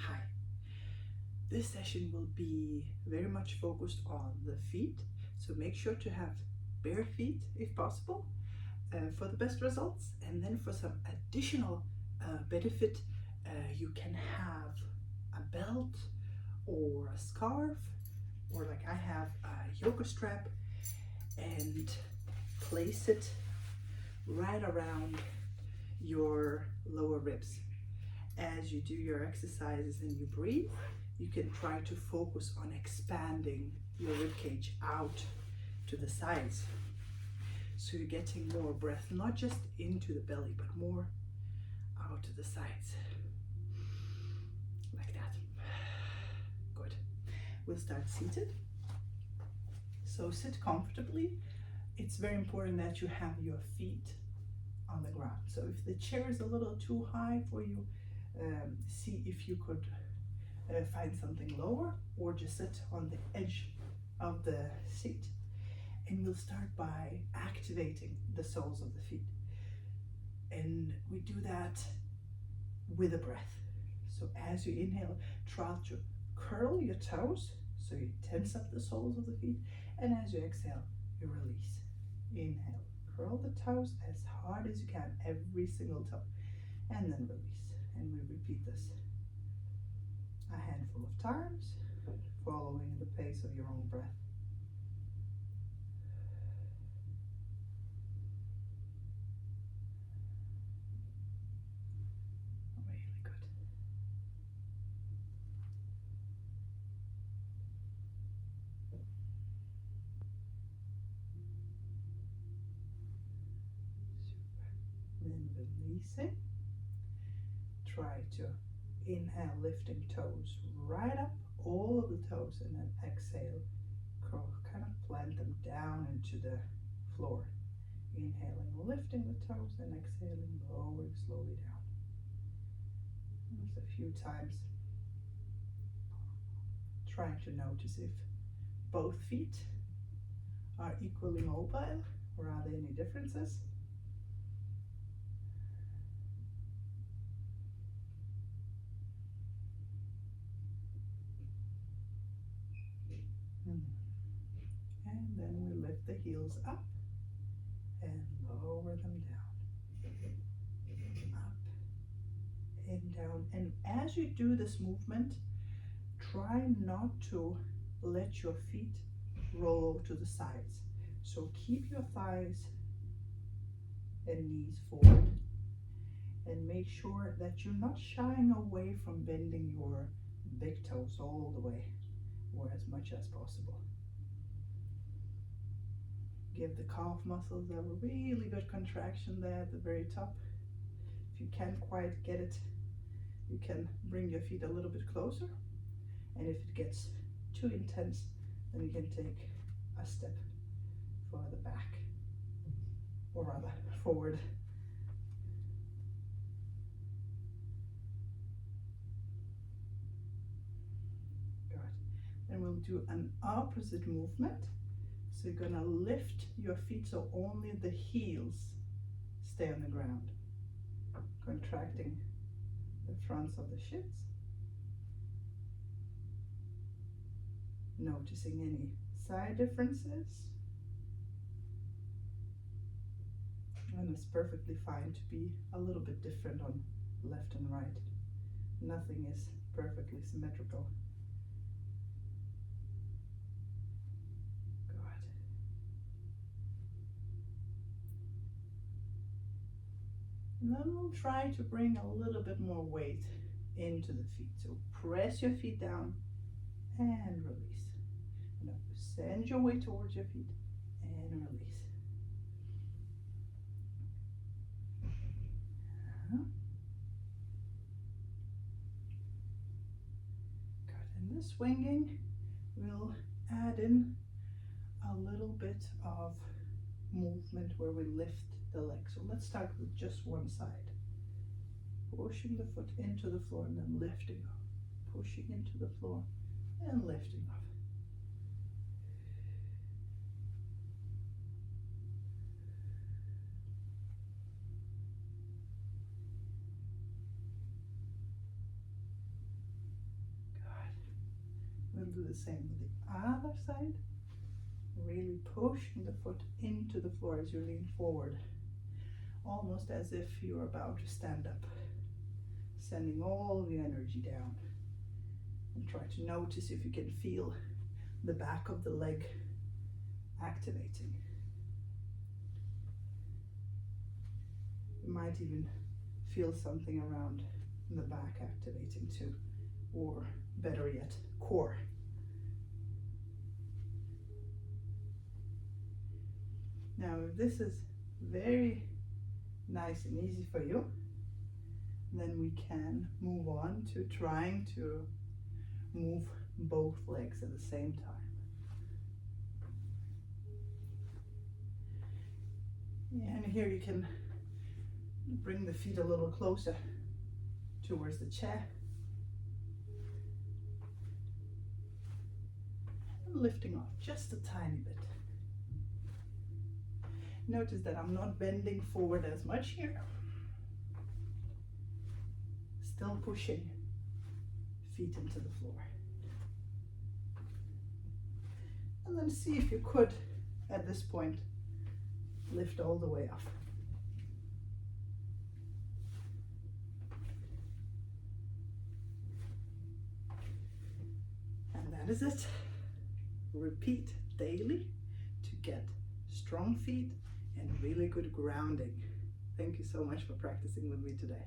Hi. This session will be very much focused on the feet, so make sure to have bare feet if possible for the best results. And then for some additional benefit, you can have a belt or a scarf, or like I have a yoga strap, and place it right around your lower ribs. As you do your exercises and you breathe, you can try to focus on expanding your rib cage out to the sides. So you're getting more breath, not just into the belly, but more out to the sides. Like that. Good. We'll start seated. So sit comfortably. It's very important that you have your feet on the ground. So if the chair is a little too high for you, see if you could find something lower, or just sit on the edge of the seat. And we'll start by activating the soles of the feet. And we do that with a breath. So as you inhale, try to curl your toes, so you tense up the soles of the feet. And as you exhale, you release. Inhale, curl the toes as hard as you can, every single toe, and then release. And we repeat this a handful of times, following the pace of your own breath. Really good. Super. Then releasing. Try to inhale, lifting toes right up, all of the toes, and then exhale, curl, kind of plant them down into the floor. Inhaling, lifting the toes, and exhaling, lowering slowly down. Just a few times. Trying to notice if both feet are equally mobile, or are there any differences? And then we lift the heels up and lower them down. Up and down. And as you do this movement, try not to let your feet roll over to the sides. So keep your thighs and knees forward, and make sure that you're not shying away from bending your big toes all the way, or as much as possible. Give the calf muscles a really good contraction there at the very top. If you can't quite get it, you can bring your feet a little bit closer. And if it gets too intense, then you can take a step further back, or rather forward. Good. Then we'll do an opposite movement. So you're gonna lift your feet so only the heels stay on the ground, contracting the fronts of the shins, noticing any side differences. And it's perfectly fine to be a little bit different on left and right. Nothing is perfectly symmetrical. Good. And then we'll try to bring a little bit more weight into the feet. So press your feet down and release. Now send your weight towards your feet and release. Good. And this swinging, we'll add in a little bit of movement where we lift the leg. So let's start with just one side. Pushing the foot into the floor and then lifting up. Pushing into the floor and lifting up. we'll do the same with the other side. Really pushing the foot into the floor as you lean forward, almost as if you're about to stand up, sending all the energy down. And try to notice if you can feel the back of the leg activating. You might even feel something around the back activating too, or better yet, core. Now, if this is very nice and easy for you, then we can move on to trying to move both legs at the same time. And here you can bring the feet a little closer towards the chair. And lifting off just a tiny bit. Notice that I'm not bending forward as much here. Still pushing feet into the floor. And then see if you could, at this point, lift all the way up. And that is it. Repeat daily to get strong feet and really good grounding. Thank you so much for practicing with me today.